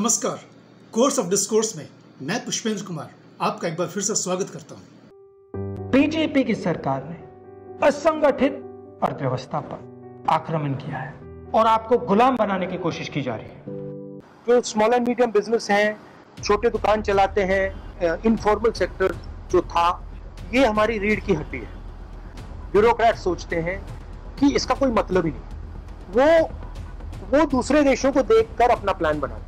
नमस्कार। Course of discourse में मैं पुष्पेंद्र कुमार आपका एक बार फिर से स्वागत करता हूं। बीजेपी की सरकार ने असंगठित अर्थव्यवस्था पर आक्रमण किया है और आपको गुलाम बनाने की कोशिश की जा रही है। जो स्मॉल एंड मीडियम बिजनेस हैं, छोटे दुकान चलाते हैं, इनफॉर्मल सेक्टर जो था, ये हमारी रीढ़ की हड्डी है। ब्यूरोक्रेट सोचते हैं कि इसका कोई मतलब ही नहीं, वो दूसरे देशों को देखकर अपना प्लान बनाते हैं।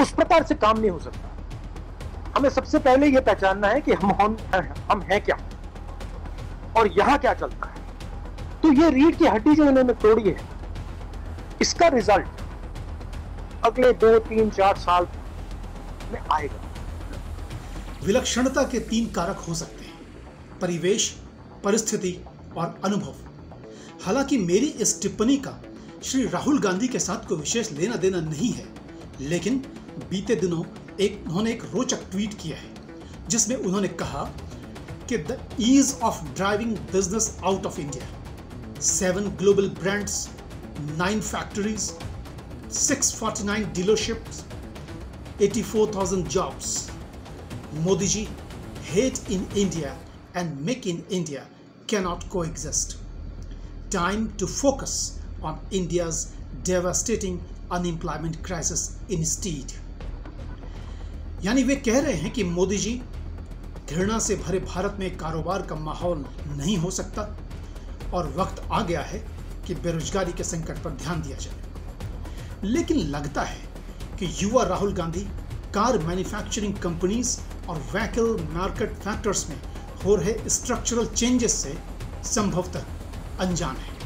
उस प्रकार से काम नहीं हो सकता। हमें सबसे पहले यह पहचानना है कि हम हैं क्या और यहां क्या चलता है। तो ये रीढ़ की हड्डी जो इन्होंने तोड़ी है, इसका रिजल्ट अगले 2, 3, 4 साल में आएगा। विलक्षणता के 3 कारक हो सकते हैं: परिवेश, परिस्थिति और अनुभव। हालांकि मेरी इस टिप्पणी का श्री राहुल गांधी के साथ कोई विशेष लेना देना नहीं है, लेकिन बीते दिनों उन्होंने एक रोचक ट्वीट किया है जिसमें उन्होंने कहा कि the ease of driving business out of India, 7 global brands, 9 factories, 649 dealerships, 84,000 jobs. Modi ji, hate in India and make in India cannot coexist. Time to focus on India's devastating unemployment crisis instead. यानी वे कह रहे हैं कि मोदी जी, घृणा से भरे भारत में कारोबार का माहौल नहीं हो सकता और वक्त आ गया है कि बेरोजगारी के संकट पर ध्यान दिया जाए। लेकिन लगता है कि युवा Rahul Gandhi car manufacturing companies और व्हीकल मार्केट फैक्टर्स में हो रहे स्ट्रक्चरल चेंजेस से संभवतः अनजान है।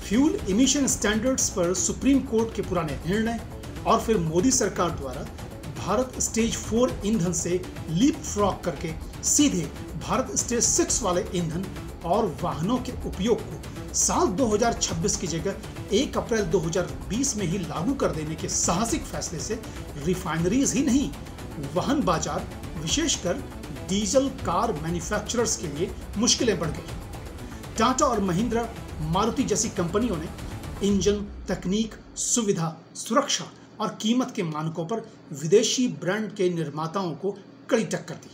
फ्यूल इमिशन स्टैंडर्ड्स पर सुप्रीम कोर्ट के पुराने निर्णय और फिर मोदी सरकार द्वारा भारत स्टेज 4 ईंधन से लीप फ्रॉग करके सीधे भारत स्टेज 6 वाले ईंधन और वाहनों के उपयोग को साल 2026 की जगह 1 अप्रैल 2020 में ही लागू कर देने के साहसिक फैसले से रिफाइनरीज ही नहीं, वाहन बाजार विशेषकर डीजल कार मैन्युफैक्चरर्स के लिए मुश्किलें बढ़ गई। टाटा और महिंद्रा, मारुति जैसी कंपनियों ने इंजन, तकनीक, सुविधा, सुरक्षा और कीमत के मानकों पर विदेशी ब्रांड के निर्माताओं को कड़ी टक्कर दी।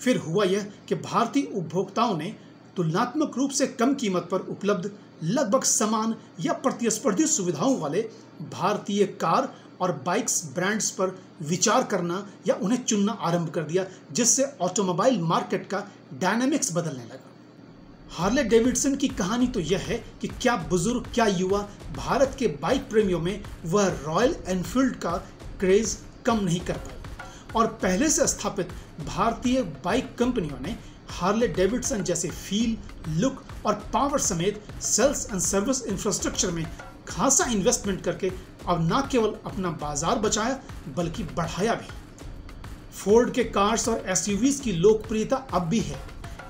फिर हुआ यह कि भारतीय उपभोक्ताओं ने तुलनात्मक रूप से कम कीमत पर उपलब्ध लगभग समान या प्रतिस्पर्धी सुविधाओं वाले भारतीय कार और बाइक्स ब्रांड्स पर विचार करना या उन्हें चुनना आरंभ कर दिया, जिससे ऑटोमोबाइल मार्केट का डायनामिक्स बदलने लगा। हार्ले डेविडसन की कहानी तो यह है कि क्या बुजुर्ग, क्या युवा भारत के बाइक प्रेमियों में वह रॉयल एनफील्ड का क्रेज कम नहीं कर पाए और पहले से स्थापित भारतीय बाइक कंपनियों ने हार्ले डेविडसन जैसे फील, लुक और पावर समेत सेल्स एंड सर्विस इंफ्रास्ट्रक्चर में खासा इन्वेस्टमेंट करके अब न केवल अपना बाजार बचाया बल्कि बढ़ाया भी। फोर्ड के कार्स और एसयूवीज की लोकप्रियता अब भी है,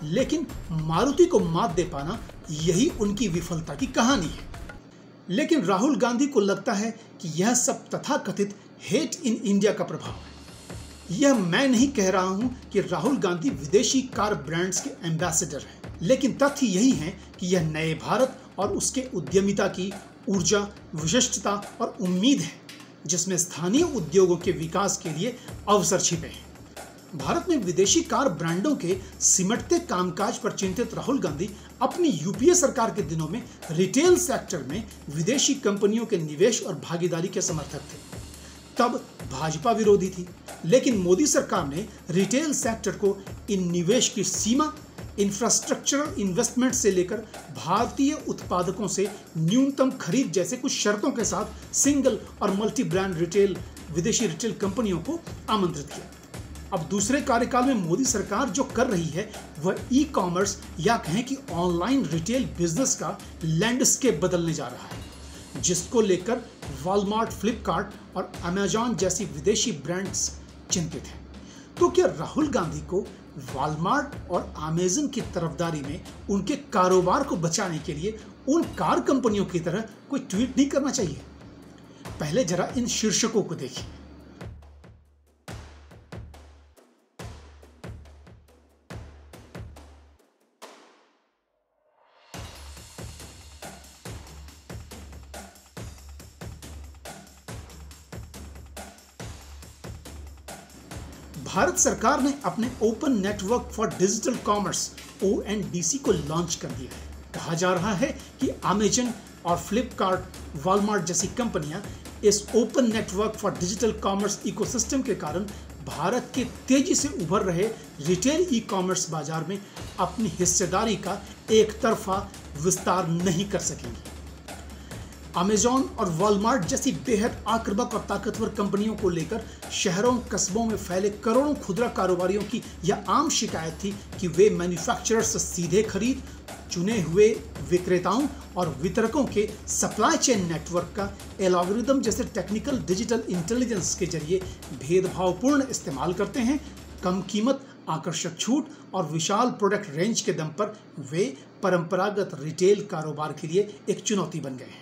लेकिन मारुति को मात दे पाना यही उनकी विफलता की कहानी है। लेकिन राहुल गांधी को लगता है कि यह सब तथाकथित हेट इन इंडिया का प्रभाव है। यह मैं नहीं कह रहा हूं कि राहुल गांधी विदेशी कार ब्रांड्स के एम्बेसडर हैं, लेकिन तथ्य यही है कि यह नए भारत और उसके उद्यमिता की ऊर्जा, विशिष्टता और उम्मीद है, जिसमें स्थानीय उद्योगों के विकास के लिए अवसर छिपे हैं। भारत में विदेशी कार ब्रांडों के सिमटते कामकाज पर चिंतित राहुल गांधी अपनी यूपीए सरकार के दिनों में रिटेल सेक्टर में विदेशी कंपनियों के निवेश और भागीदारी के समर्थक थे। तब भाजपा विरोधी थी, लेकिन मोदी सरकार ने रिटेल सेक्टर को इन निवेश की सीमा, इंफ्रास्ट्रक्चरल इन्वेस्टमेंट से लेकर भारतीय उत्पादकों से न्यूनतम खरीद जैसे कुछ शर्तों के साथ सिंगल और मल्टी ब्रांड विदेशी रिटेल कंपनियों को आमंत्रित किया। अब दूसरे कार्यकाल में मोदी सरकार जो कर रही है वह ई कॉमर्स या कहें कि ऑनलाइन रिटेल बिजनेस का लैंडस्केप बदलने जा रहा है, जिसको लेकर वॉलमार्ट, फ्लिपकार्ट और अमेजॉन जैसी विदेशी ब्रांड्स चिंतित हैं। तो क्या राहुल गांधी को वॉलमार्ट और अमेजन की तरफदारी में उनके कारोबार को बचाने के लिए उन कार कंपनियों की तरह कोई ट्वीट नहीं करना चाहिए? पहले जरा इन शीर्षकों को देखिए। भारत सरकार ने अपने open network for digital commerce ONDC को लॉन्च कर दिया है। कहा जा रहा है कि अमेजन और फ्लिपकार्ट, वॉलमार्ट जैसी कंपनियां इस open network for digital commerce ecosystem के कारण भारत के तेजी से उभर रहे रिटेल ई कॉमर्स बाजार में अपनी हिस्सेदारी का एक तरफा विस्तार नहीं कर सकेंगी। अमेजॉन और वॉलमार्ट जैसी बेहद आक्रामक और ताकतवर कंपनियों को लेकर शहरों कस्बों में फैले करोड़ों खुदरा कारोबारियों की यह आम शिकायत थी कि वे मैन्युफैक्चरर से सीधे खरीद, चुने हुए विक्रेताओं और वितरकों के सप्लाई चेन नेटवर्क का एल्गोरिदम जैसे टेक्निकल डिजिटल इंटेलिजेंस के जरिए भेदभावपूर्ण इस्तेमाल करते हैं। कम कीमत, आकर्षक छूट और विशाल प्रोडक्ट रेंज के दम पर वे परंपरागत रिटेल कारोबार के लिए एक चुनौती बन गए हैं।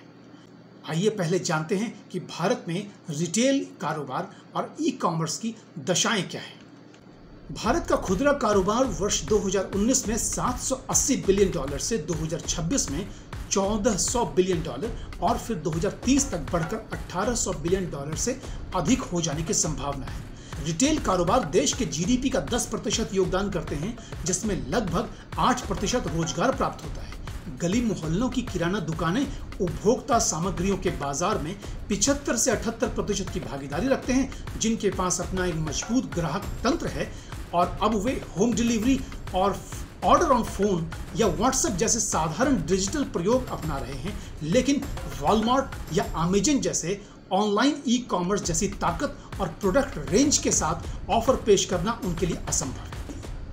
आइए पहले जानते हैं कि भारत में रिटेल कारोबार और ई कॉमर्स की दशाएं क्या हैं। भारत का खुदरा कारोबार वर्ष 2019 में $780 बिलियन से 2026 में $1400 बिलियन और फिर 2030 तक बढ़कर $1800 बिलियन से अधिक हो जाने की संभावना है। रिटेल कारोबार देश के GDP का 10% योगदान करते हैं, जिसमें लगभग 8% रोजगार प्राप्त होता है। गली मोहल्लों की किराना दुकानें उपभोक्ता सामग्रियों के बाजार में 75 से 78% की भागीदारी रखते हैं, जिनके पास अपना एक मजबूत ग्राहक तंत्र है और अब वे होम डिलीवरी और ऑर्डर ऑन फोन या व्हाट्सएप जैसे साधारण डिजिटल प्रयोग अपना रहे हैं। लेकिन वॉलमार्ट या अमेजन जैसे ऑनलाइन ई कॉमर्स जैसी ताकत और प्रोडक्ट रेंज के साथ ऑफर पेश करना उनके लिए असंभव है।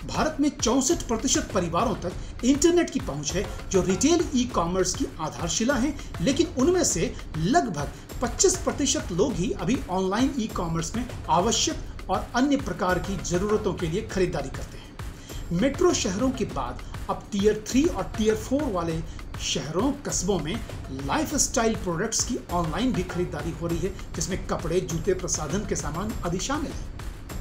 भारत में 64% परिवारों तक इंटरनेट की पहुंच है, जो रिटेल ई कॉमर्स की आधारशिला है, लेकिन उनमें से लगभग 25% लोग ही अभी ऑनलाइन ई कॉमर्स में आवश्यक और अन्य प्रकार की जरूरतों के लिए खरीदारी करते हैं। मेट्रो शहरों के बाद अब टियर 3 और टियर 4 वाले शहरों कस्बों में लाइफस्टाइल प्रोडक्ट्स की ऑनलाइन भी खरीदारी हो रही है, जिसमें कपड़े, जूते, प्रसाधन के सामान आदि शामिल हैं।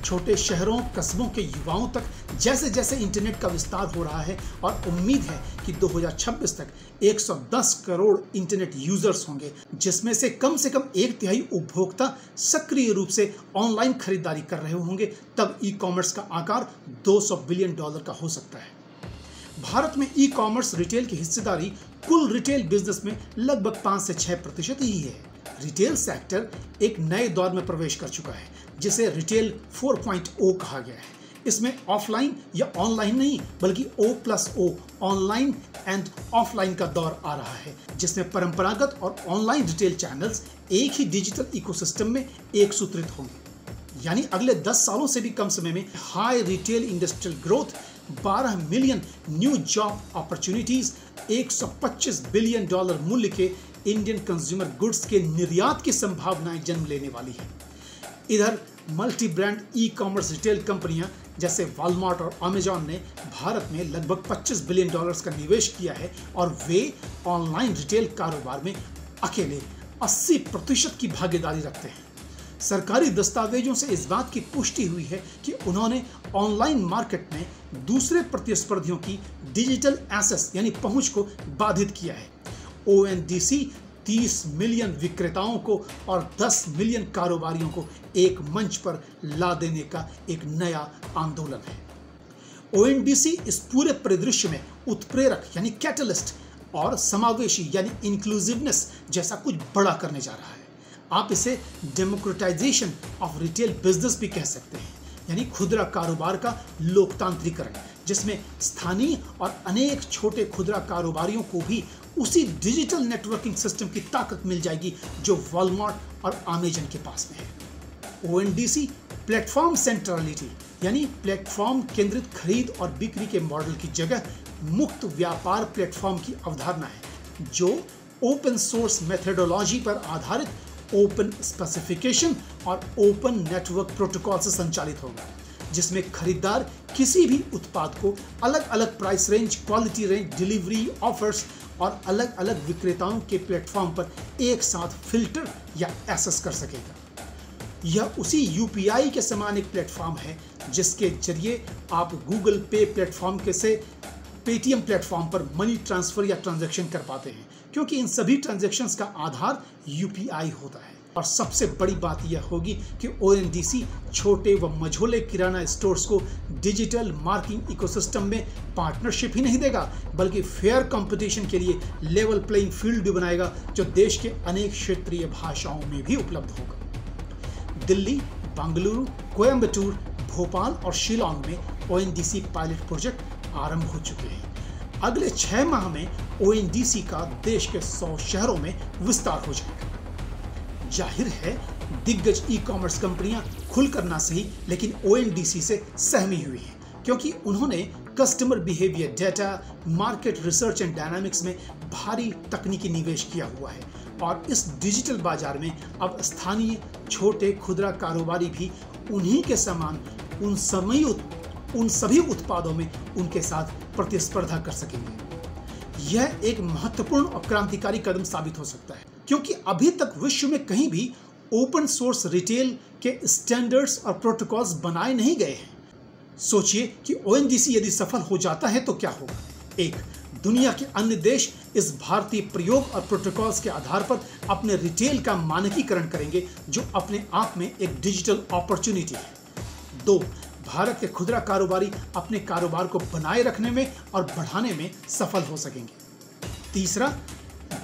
छोटे शहरों कस्बों के युवाओं तक जैसे जैसे इंटरनेट का विस्तार हो रहा है और उम्मीद है कि 2026 तक 110 करोड़ इंटरनेट यूजर्स होंगे, जिसमें से कम 1/3 उपभोक्ता सक्रिय रूप से ऑनलाइन खरीदारी कर रहे होंगे, तब ई कॉमर्स का आकार $200 बिलियन का हो सकता है। भारत में ई कॉमर्स रिटेल की हिस्सेदारी कुल रिटेल बिजनेस में लगभग 5 से 6% ही है। रिटेल सेक्टर एक नए दौर में प्रवेश कर चुका है, जिसे रिटेल 4.0 कहा गया है। इसमें ऑफलाइन या ऑनलाइन नहीं, बल्कि O+O ऑनलाइन एंड ऑफलाइन का दौर आ रहा है, जिसमें परंपरागत और ऑनलाइन रिटेल चैनल्स एक ही डिजिटल इकोसिस्टम में एक सूत्रित होंगे। यानी अगले 10 सालों से भी कम समय में high retail industrial growth, 12 million new job opportunities, $125 billion मूल्य के इंडियन कंज्यूमर गुड्स के निर्यात की संभावनाएं जन्म लेने वाली है। इधर multi brand e commerce retail कंपनियां जैसे वॉलमार्ट और अमेजॉन ने भारत में लगभग $25 बिलियन का निवेश किया है और वे ऑनलाइन रिटेल कारोबार में अकेले 80% की भागीदारी रखते हैं। सरकारी दस्तावेजों से इस बात की पुष्टि हुई है कि उन्होंने ऑनलाइन मार्केट में दूसरे प्रतिस्पर्धियों की डिजिटल एक्सेस यानी पहुंच को बाधित किया है। ONDC 30 मिलियन विक्रेताओं को और 10 मिलियन कारोबारियों को एक मंच पर ला देने का एक नया आंदोलन है। ONDC इस पूरे परिदृश्य में उत्प्रेरक यानी कैटलिस्ट और समावेशी यानी इंक्लूसिवनेस जैसा कुछ बड़ा करने जा रहा है। आप इसे डेमोक्रेटाइजेशन ऑफ रिटेल बिजनेस भी कह सकते हैं, यानी खुदरा कारोबार का लोकतांत्रिकरण, जिसमें स्थानीय और अनेक छोटे खुदरा कारोबारियों को भी उसी डिजिटल नेटवर्किंग सिस्टम की ताकत मिल जाएगी जो वॉलमार्ट और अमेजन के पास में है। ONDC प्लेटफॉर्म सेंट्रलिटी यानी प्लेटफॉर्म केंद्रित खरीद और बिक्री के मॉडल की जगह मुक्त व्यापार प्लेटफॉर्म की अवधारणा है, जो ओपन सोर्स मेथोडोलॉजी पर आधारित ओपन स्पेसिफिकेशन और ओपन नेटवर्क प्रोटोकॉल से संचालित होगा, जिसमें खरीदार किसी भी उत्पाद को अलग अलग price range, quality range, delivery offers और अलग अलग विक्रेताओं के प्लेटफॉर्म पर एक साथ फिल्टर या एक्सेस कर सकेगा। यह उसी UPI के समान एक प्लेटफॉर्म है जिसके जरिए आप गूगल पे प्लेटफॉर्म के से पेटीएम प्लेटफॉर्म पर मनी ट्रांसफर या ट्रांजैक्शन कर पाते हैं, क्योंकि इन सभी ट्रांजैक्शंस का आधार UPI होता है। और सबसे बड़ी बात यह होगी कि ONDC छोटे व मझोले किराना स्टोर्स को डिजिटल मार्केटिंग इकोसिस्टम में पार्टनरशिप ही नहीं देगा, बल्कि फेयर कंपटीशन के लिए लेवल प्लेइंग फील्ड भी बनाएगा, जो देश के अनेक क्षेत्रीय भाषाओं में भी उपलब्ध होगा। दिल्ली, बेंगलुरु, कोयम्बटूर, भोपाल और शिलांग में ONDC पायलट प्रोजेक्ट आरंभ हो चुके हैं। अगले 6 माह में ONDC का देश के 100 शहरों में विस्तार हो जाएगा। जाहिर है दिग्गज ई-कॉमर्स कंपनियां खुलकर ना सही, लेकिन ONDC से सहमी हुई हैं, क्योंकि उन्होंने customer behaviour data, market research and dynamics में भारी तकनीकी निवेश किया हुआ है। और इस डिजिटल बाजार में अब स्थानीय छोटे खुदरा कारोबारी भी उन्हीं के समान उन सभी उत्पादों में उनके साथ प्रतिस्पर्धा कर सकेंगे। यह एक महत्वपूर्ण और क्रांतिकारी कदम साबित हो सकता है, क्योंकि अभी तक विश्व में कहीं भी ओपन सोर्स रिटेल के स्टैंडर्ड्स और प्रोटोकॉल्स बनाए नहीं गए हैं। सोचिए कि ONDC यदि सफल हो जाता है तो क्या होगा। एक, दुनिया के अन्य देश इस भारतीय प्रयोग और प्रोटोकॉल्स के आधार पर अपने रिटेल का मानकीकरण करेंगे, जो अपने आप में एक डिजिटल अपॉर्चुनिटी है। 2, भारत के खुदरा कारोबारी अपने कारोबार को बनाए रखने में और बढ़ाने में सफल हो सकेंगे। तीसरा,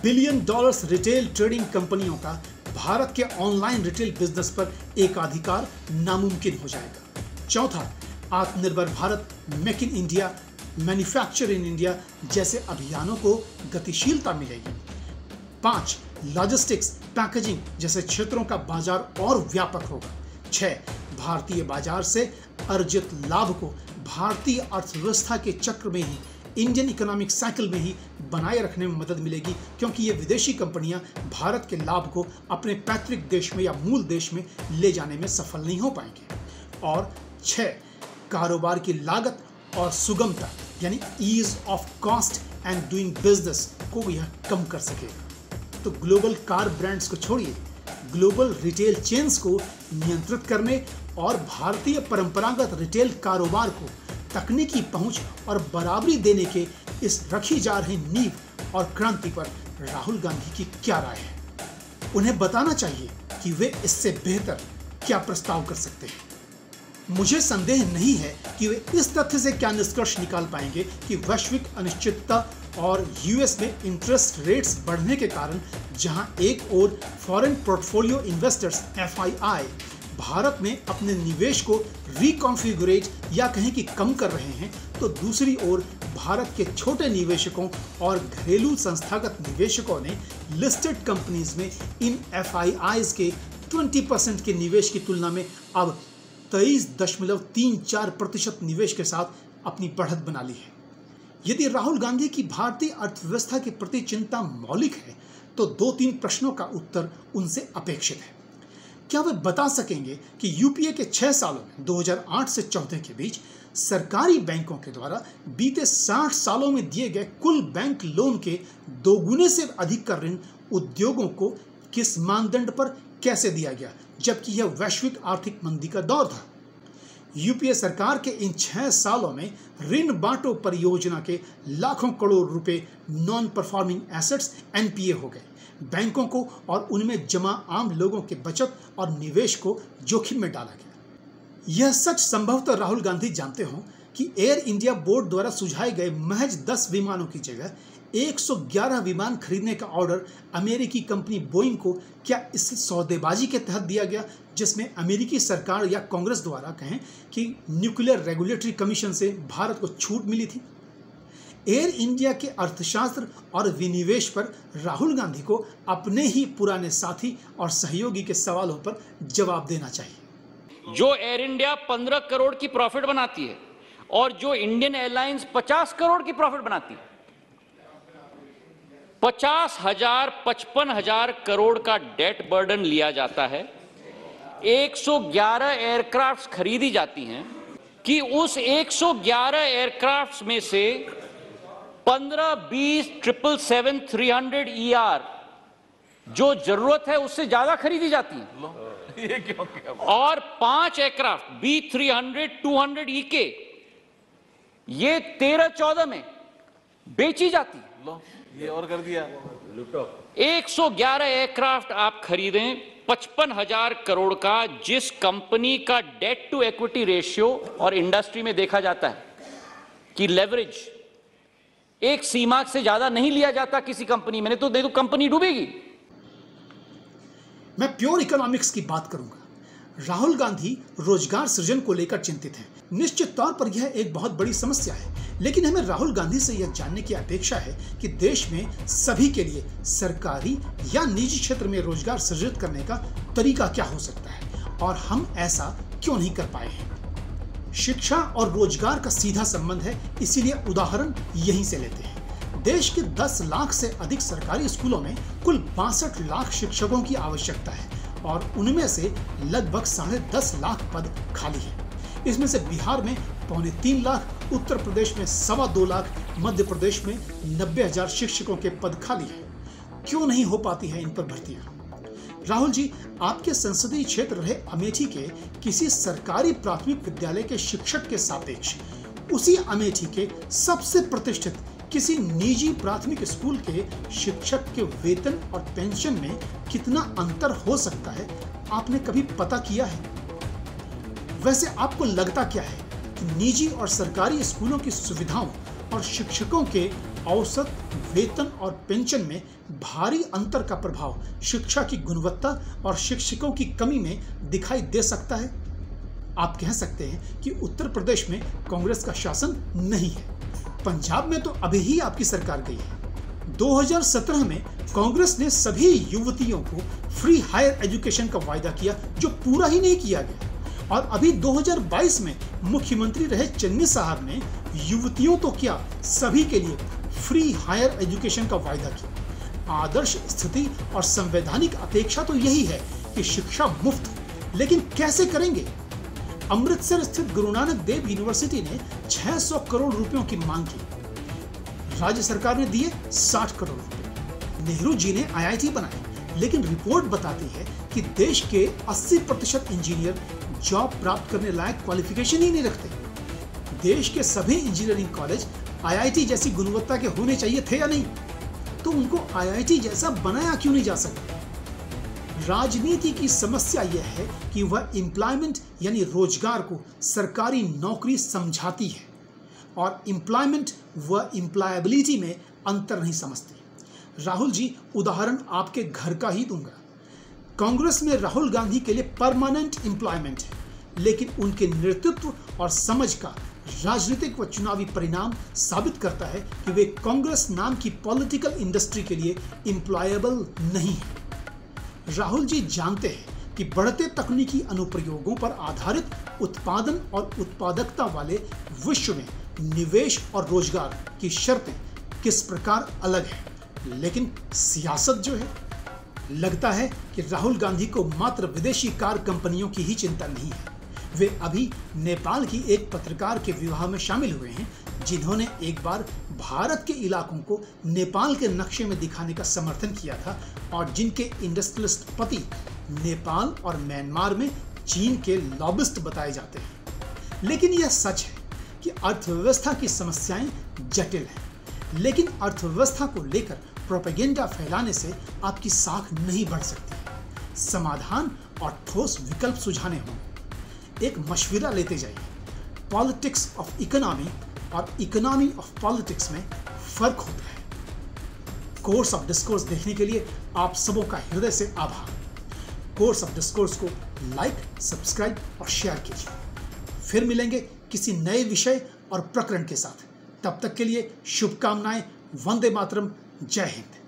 $बिलियन रिटेल ट्रेडिंग कंपनियों का भारत के ऑनलाइन रिटेल बिजनेस पर एकाधिकार नामुमकिन हो जाएगा। चौथा, आत्मनिर्भर Bharat, make in India, manufacture in India जैसे अभियानों को गतिशीलता मिलेगी। 5, लॉजिस्टिक्स, पैकेजिंग जैसे क्षेत्रों का बाजार और व्यापक होगा। 6, भारतीय बाजार से अर्जित लाभ को भारतीय अर्थव्यवस्था के चक्र में ही, इंडियन इकोनॉमिक साइकिल में ही बनाए रखने में मदद मिलेगी, क्योंकि ये विदेशी कंपनियां भारत के लाभ को अपने पैतृक देश में या मूल देश में ले जाने में सफल नहीं हो पाएंगे। और 6, कारोबार की लागत और सुगमता यानी ease of cost and doing business को यह कम कर सकेगा। तो ग्लोबल कार ब्रांड्स को छोड़िए, ग्लोबल रिटेल चेन्स को नियंत्रित करने और भारतीय परंपरागत रिटेल कारोबार को तकनीकी पहुंच और बराबरी देने के इस रखी जा रही नींव और क्रांति पर राहुल गांधी की क्या राय है। उन्हें बताना चाहिए कि वे इससे बेहतर क्या प्रस्ताव कर सकते हैं। मुझे संदेह नहीं है कि वे इस तथ्य से क्या निष्कर्ष निकाल पाएंगे कि वैश्विक अनिश्चितता और US में इंटरेस्ट रेट्स बढ़ने के कारण जहां एक ओर foreign portfolio investors FII Bharat में अपने निवेश को रिकॉन्फिगरेट या कहें कि कम कर रहे हैं, तो दूसरी ओर भारत के छोटे निवेशकों और घरेलू संस्थागत निवेशकों ने लिस्टेड कंपनीज में इन FIIs के 20% के निवेश की तुलना में अब 23.34% निवेश के साथ अपनी बढ़त बना ली है। यदि राहुल गांधी की भारतीय अर्थव्यवस्था के प्रति चिंता मौलिक है, तो 2-3 प्रश्नों का उत्तर उनसे अपेक्षित है। क्या वे बता सकेंगे कि यूपीए के 6 सालों में 2008 से 2014 के बीच सरकारी बैंकों के द्वारा बीते 60 सालों में दिए गए कुल बैंक लोन के 2 गुने से अधिक का ऋण उद्योगों को किस मानदंड पर कैसे दिया गया, जबकि यह वैश्विक आर्थिक मंदी का दौर था। यूपीए सरकार के इन 6 सालों में ऋण बांटो परियोजना के लाखों करोड़ रुपए नॉन परफॉर्मिंग एसेट्स NPA हो गए। बैंकों को और उनमें जमा आम लोगों के बचत और निवेश को जोखिम में डाला गया। यह सच संभवतः राहुल गांधी जानते हों कि एयर इंडिया बोर्ड द्वारा सुझाए गए महज 10 विमानों की जगह 111 विमान खरीदने का ऑर्डर अमेरिकी कंपनी बोइंग को क्या इस सौदेबाजी के तहत दिया गया, जिसमें अमेरिकी सरकार या कांग्रेस द्वारा कहें कि न्यूक्लियर रेगुलेटरी कमीशन से भारत को छूट मिली थी। एयर इंडिया के अर्थशास्त्र और विनिवेश पर राहुल गांधी को अपने ही पुराने साथी और सहयोगी के सवालों पर जवाब देना चाहिए। जो एयर इंडिया 15 करोड़ की प्रॉफिट बनाती है और जो इंडियन एयरलाइंस 50 करोड़ की प्रॉफिट बनाती है, 55,000 करोड़ का डेट बर्डन लिया जाता है, 111 एयरक्राफ्ट खरीदी जाती हैं कि उस 111 एयरक्राफ्ट में से 15-20 777-300ER जो जरूरत है उससे ज्यादा खरीदी जाती है ये क्यों? और 5 एयरक्राफ्ट B300-200EK ये 13-14 में बेची जाती है। ये और कर दिया। 111 एयरक्राफ्ट आप खरीदें 55,000 करोड़ का, जिस कंपनी का डेट टू इक्विटी रेशियो और इंडस्ट्री में देखा जाता है कि लेवरेज एक सीमा से ज्यादा नहीं लिया जाता किसी कंपनी में, तो देखो कंपनी डूबेगी। मैं प्योर इकोनॉमिक्स की बात करूंगा। राहुल गांधी रोजगार सृजन को लेकर चिंतित हैं। निश्चित तौर पर यह एक बहुत बड़ी समस्या है, लेकिन हमें राहुल गांधी से यह जानने की अपेक्षा है कि देश में सभी के लिए सरकारी या निजी क्षेत्र में रोजगार सृजित करने का तरीका क्या हो सकता है और हम ऐसा क्यों नहीं कर पाए हैं। शिक्षा और रोजगार का सीधा संबंध है, इसीलिए उदाहरण यहीं से लेते हैं। देश के 10 लाख से अधिक सरकारी स्कूलों में कुल 62 लाख शिक्षकों की आवश्यकता है और उनमें से लगभग 10.5 लाख पद खाली है। इसमें से बिहार में 2.25 लाख, उत्तर प्रदेश में 2.25 लाख, मध्य प्रदेश में 90,000 शिक्षकों के पद खाली है। क्यों नहीं हो पाती है इन पर भर्तियां? राहुल जी, आपके संसदीय क्षेत्र रहे अमेठी के किसी सरकारी प्राथमिक विद्यालय के शिक्षक के सापेक्ष उसी अमेठी के सबसे प्रतिष्ठित किसी निजी प्राथमिक स्कूल के शिक्षक के वेतन और पेंशन में कितना अंतर हो सकता है, आपने कभी पता किया है? वैसे आपको लगता क्या है कि निजी और सरकारी स्कूलों की सुविधाओं और शिक्षकों के औसत वेतन और पेंशन में भारी अंतर का प्रभाव शिक्षा की गुणवत्ता और शिक्षकों की कमी में दिखाई दे सकता है? आप कह सकते हैं कि उत्तर प्रदेश में कांग्रेस का शासन नहीं है, पंजाब में तो अभी ही आपकी सरकार गई है। 2017 में कांग्रेस ने सभी युवतियों को फ्री हायर एजुकेशन का वायदा किया, जो पूरा ही नहीं किया गया। और अभी 2022 में मुख्यमंत्री रहे चन्नी साहब ने युवतियों तो क्या, सभी के लिए फ्री हायर एजुकेशन का वायदा किया। आदर्श स्थिति और संवैधानिक अपेक्षा तो यही है कि शिक्षा मुफ्त हो, लेकिन कैसे करेंगे? अमृतसर स्थित गुरु नानक देव यूनिवर्सिटी ने 600 करोड़ रुपयों की मांग की, राज्य सरकार ने दिए 60 करोड़ रुपए। नेहरू जी ने IIT बनाए, लेकिन रिपोर्ट बताती है कि देश के 80% इंजीनियर जॉब प्राप्त करने लायक क्वालिफिकेशन ही नहीं रखते। देश के सभी इंजीनियरिंग कॉलेज IIT जैसी गुणवत्ता के होने चाहिए थे या नहीं? तो उनको IIT जैसा बनाया क्यों नहीं जा सकता? राजनीति की समस्या यह है कि वह एम्प्लॉयमेंट यानी रोजगार को सरकारी नौकरी समझाती है और एम्प्लॉयमेंट व एम्प्लॉयबिलिटी में अंतर नहीं समझती। राहुल जी, उदाहरण आपके घर का ही दूंगा। कांग्रेस में राहुल गांधी के लिए परमानेंट एम्प्लॉयमेंट है, लेकिन उनके नेतृत्व और समझ का राजनीतिक व चुनावी परिणाम साबित करता है कि वे कांग्रेस नाम की पॉलिटिकल इंडस्ट्री के लिए एम्प्लॉयबल नहीं है। राहुल जी जानते हैं कि बढ़ते तकनीकी अनुप्रयोगों पर आधारित उत्पादन और उत्पादकता वाले विश्व में निवेश और रोजगार की शर्तें किस प्रकार अलग है, लेकिन सियासत जो है, लगता है कि राहुल गांधी को मात्र विदेशी कार कंपनियों की ही चिंता नहीं है। वे अभी नेपाल की एक पत्रकार के विवाह में शामिल हुए हैं, जिन्होंने एक बार भारत के इलाकों को नेपाल के नक्शे में दिखाने का समर्थन किया था और जिनके इंडस्ट्रियलिस्ट पति नेपाल और म्यांमार में चीन के लॉबिस्ट बताए जाते हैं। लेकिन यह सच है कि अर्थव्यवस्था की समस्याएं जटिल हैं, लेकिन अर्थव्यवस्था को लेकर प्रोपेगेंडा फैलाने से आपकी साख नहीं बढ़ सकती। समाधान और ठोस विकल्प सुझाने हों। एक मशविरा लेते जाइए। पॉलिटिक्स ऑफ इकोनॉमी और इकोनॉमी ऑफ पॉलिटिक्स में फर्क होता है। कोर्स ऑफ डिस्कोर्स देखने के लिए आप सबों का हृदय से आभार। कोर्स ऑफ डिस्कोर्स को लाइक, सब्सक्राइब और शेयर कीजिए। फिर मिलेंगे किसी नए विषय और प्रकरण के साथ। तब तक के लिए शुभकामनाएं। वंदे मातरम। जय हिंद।